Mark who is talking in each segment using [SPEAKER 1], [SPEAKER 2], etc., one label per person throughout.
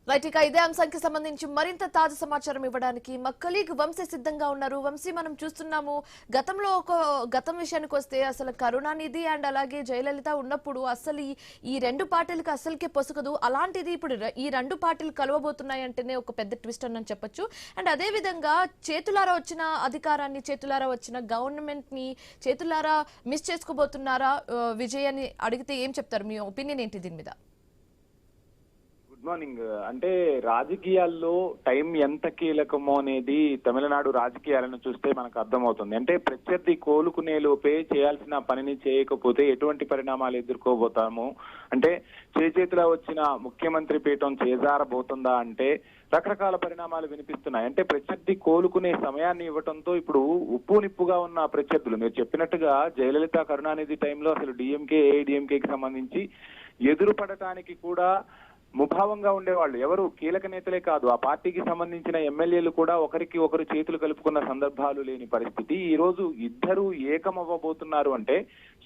[SPEAKER 1] Right, ఇక ఇదే అంశానికి సంబంధించి మరింత తాజా సమాచారం ఇవ్వడానికి మా కలీగ్ వంశీ సిద్ధంగా ఉన్నారు. వంశీ, మనం చూస్తున్నాము గతం విషయానికి వస్తే అసలు కరుణానిధి అండ్ అలాగే జయలలిత ఉన్నప్పుడు అసలు ఈ రెండు పార్టీలకు అసలుకే పొసగదు. అలాంటిది ఇప్పుడు ఈ రెండు పార్టీలు కలవబోతున్నాయి అంటేనే ఒక పెద్ద ట్విస్ట్ అని చెప్పొచ్చు. అండ్ అదే విధంగా చేతులారా వచ్చిన అధికారాన్ని, చేతులారా వచ్చిన గవర్నమెంట్ ని చేతులారా మిస్ చేసుకోబోతున్నారా విజయ్ అని అడిగితే ఏం చెప్తారు? మీ ఒపీనియన్ ఏంటి దీని మీద?
[SPEAKER 2] Good morning. అంటే రాజకీయాల్లో టైం ఎంత కీలకమో అనేది తమిళనాడు రాజకీయాలను చూస్తే మనకు అర్థమవుతుంది. అంటే ప్రత్యర్థి కోలుకునే లోపే చేయాల్సిన పనిని చేయకపోతే ఎటువంటి పరిణామాలు ఎదుర్కోబోతాము, అంటే చేతిలో వచ్చిన ముఖ్యమంత్రి పీఠం చేజారబోతుందా అంటే రకరకాల పరిణామాలు వినిపిస్తున్నాయి. అంటే ప్రత్యర్థి కోలుకునే సమయాన్ని ఇవ్వడంతో ఇప్పుడు ఉప్పు నిప్పుగా ఉన్న ప్రత్యర్థులు, మీరు చెప్పినట్టుగా జయలలిత కరుణానిధి టైంలో అసలు డిఎంకే ఏఐడిఎంకేకి సంబంధించి ఎదురుపడటానికి కూడా ముభావంగా ఉండేవాళ్ళు ఎవరు కీలక నేతలే కాదు, ఆ పార్టీకి సంబంధించిన ఎమ్మెల్యేలు కూడా ఒకరికి ఒకరు చేతులు కలుపుకున్న సందర్భాలు లేని పరిస్థితి. ఈ రోజు ఇద్దరు ఏకమవ్వబోతున్నారు అంటే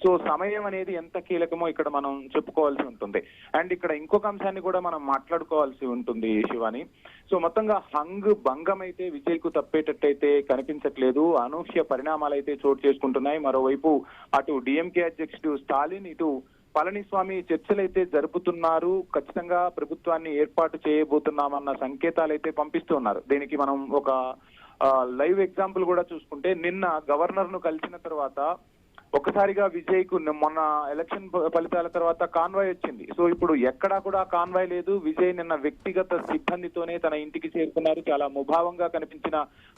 [SPEAKER 2] సో సమయం అనేది ఎంత కీలకమో ఇక్కడ మనం చెప్పుకోవాల్సి ఉంటుంది. అండ్ ఇక్కడ ఇంకొక అంశాన్ని కూడా మనం మాట్లాడుకోవాల్సి ఉంటుంది శివాని. సో మొత్తంగా భంగం అయితే విజయ్ కు తప్పేటట్టయితే కనిపించట్లేదు. అనూహ్య పరిణామాలు అయితే చోటు చేసుకుంటున్నాయి. మరోవైపు అటు డిఎంకే అధ్యక్షుడు స్టాలిన్, ఇటు పళనిస్వామి చర్చలైతే జరుపుతున్నారు. ఖచ్చితంగా ప్రభుత్వాన్ని ఏర్పాటు చేయబోతున్నామన్న సంకేతాలు అయితే పంపిస్తున్నారు. దీనికి మనం ఒక లైవ్ ఎగ్జాంపుల్ కూడా చూసుకుంటే నిన్న గవర్నర్ ను కలిసిన తర్వాత ఒక్కసారిగా విజయ్ కు మొన్న ఎలక్షన్ ఫలితాల తర్వాత కాన్వాయ్ వచ్చింది. సో ఇప్పుడు ఎక్కడా కూడా కాన్వాయ్ లేదు. విజయ్ నిన్న వ్యక్తిగత సిబ్బందితోనే తన ఇంటికి చేరుకున్నారు. చాలా ముభావంగా కనిపించిన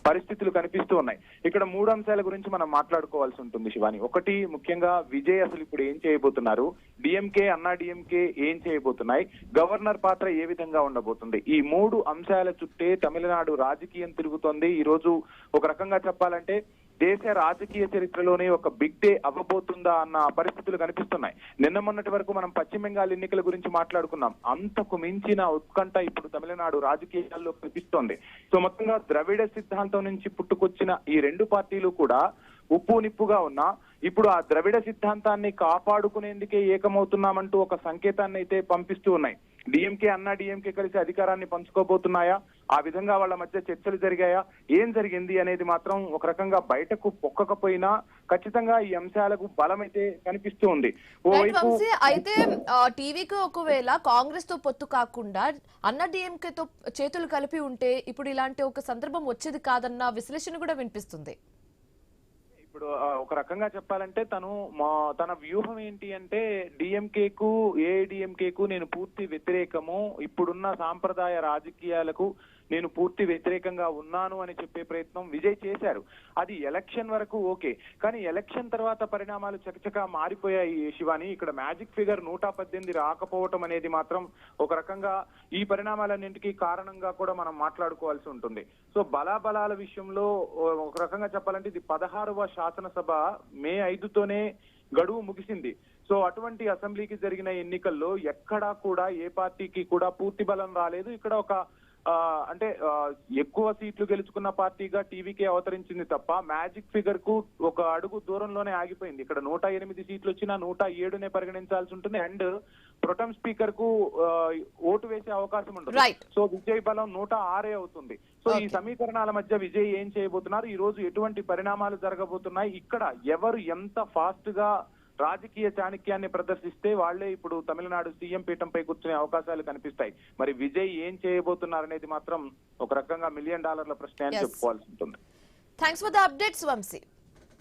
[SPEAKER 2] పరిస్థితులు కనిపిస్తూ ఉన్నాయి. ఇక్కడ మూడు అంశాల గురించి మనం మాట్లాడుకోవాల్సి ఉంటుంది శివాని. ఒకటి, ముఖ్యంగా విజయ్ అసలు ఇప్పుడు ఏం చేయబోతున్నారు, డిఎంకే అన్నా డిఎంకే ఏం చేయబోతున్నాయి, గవర్నర్ పాత్ర ఏ విధంగా ఉండబోతుంది, ఈ మూడు అంశాల చుట్టే తమిళనాడు రాజకీయం తిరుగుతోంది. ఈ రోజు ఒక రకంగా చెప్పాలంటే దేశ రాజకీయ చరిత్రలోనే ఒక బిగ్ డే అవ్వబోతుందా అన్న పరిస్థితులు కనిపిస్తున్నాయి. నిన్న మొన్నటి వరకు మనం పశ్చిమ బెంగాల్ ఎన్నికల గురించి మాట్లాడుకున్నాం. అంతకు మించిన ఉత్కంఠ ఇప్పుడు తమిళనాడు రాజకీయాల్లో కనిపిస్తోంది. సో మొత్తంగా ద్రవిడ సిద్ధాంతం నుంచి పుట్టుకొచ్చిన ఈ రెండు పార్టీలు కూడా ఉప్పు నిప్పుగా ఉన్నా ఇప్పుడు ఆ ద్రవిడ సిద్ధాంతాన్ని కాపాడుకునేందుకే ఏకమవుతున్నామంటూ ఒక సంకేతాన్ని అయితే పంపిస్తూ ఉన్నాయి. డిఎంకే అన్నా డిఎంకే కలిసి అధికారాన్ని పంచుకోబోతున్నాయా, ఆ విధంగా వాళ్ళ మధ్య చర్చలు జరిగాయా, ఏం జరిగింది అనేది మాత్రం ఒక రకంగా బయటకు పొక్కకపోయినా ఖచ్చితంగా ఈ అంశాలకు బలం అయితే కనిపిస్తూ ఉంది.
[SPEAKER 1] అయితే టీవీకి ఒకవేళ కాంగ్రెస్ తో పొత్తు కాకుండా అన్నా డిఎంకే తో చేతులు కలిపి ఉంటే ఇప్పుడు ఇలాంటి ఒక సందర్భం వచ్చేది కాదన్న విశ్లేషణ కూడా వినిపిస్తుంది.
[SPEAKER 2] ఇప్పుడు ఒక రకంగా చెప్పాలంటే తన వ్యూహం ఏంటి అంటే డిఎంకేకు ఏఐడిఎంకేకు నేను పూర్తి వ్యతిరేకము, ఇప్పుడున్న సాంప్రదాయ రాజకీయాలకు నేను పూర్తి వ్యతిరేకంగా ఉన్నాను అని చెప్పే ప్రయత్నం విజయ్ చేశారు. అది ఎలక్షన్ వరకు ఓకే, కానీ ఎలక్షన్ తర్వాత పరిణామాలు చకచకా మారిపోయాయి శివాని. ఇక్కడ మ్యాజిక్ ఫిగర్ 118 రాకపోవటం అనేది మాత్రం ఒక రకంగా ఈ పరిణామాలన్నింటికీ కారణంగా కూడా మనం మాట్లాడుకోవాల్సి ఉంటుంది. సో బలాబలాల విషయంలో ఒక రకంగా చెప్పాలంటే ఇది 16వ శాసనసభ మే 5తోనే గడువు ముగిసింది. సో అటువంటి అసెంబ్లీకి జరిగిన ఎన్నికల్లో ఎక్కడా కూడా ఏ పార్టీకి కూడా పూర్తి బలం రాలేదు. ఇక్కడ ఒక అంటే ఎక్కువ సీట్లు గెలుచుకున్న పార్టీగా టీవీకే అవతరించింది తప్ప మ్యాజిక్ ఫిగర్ కు ఒక అడుగు దూరంలోనే ఆగిపోయింది. ఇక్కడ 108 సీట్లు వచ్చినా 107నే పరిగణించాల్సి ఉంటుంది. అండ్ ప్రొటెం స్పీకర్ కు ఓటు వేసే అవకాశం ఉంటుంది. సో విజయ్ బలం 106 అవుతుంది. సో ఈ సమీకరణాల మధ్య విజయ్ ఏం చేయబోతున్నారు, ఈ రోజు ఎటువంటి పరిణామాలు జరగబోతున్నాయి, ఇక్కడ ఎవరు ఎంత ఫాస్ట్ గా రాజకీయ చాణక్యాన్ని ప్రదర్శిస్తే వాళ్లే ఇప్పుడు తమిళనాడు సీఎం పీఠంపై కూర్చునే అవకాశాలు కనిపిస్తాయి. మరి విజయ్ ఏం చేయబోతున్నారనేది మాత్రం ఒక రకంగా $1 మిలియన్ ప్రశ్న అని చెప్పుకోవాల్సి ఉంటుంది.
[SPEAKER 1] Thanks for the updates Vamsi.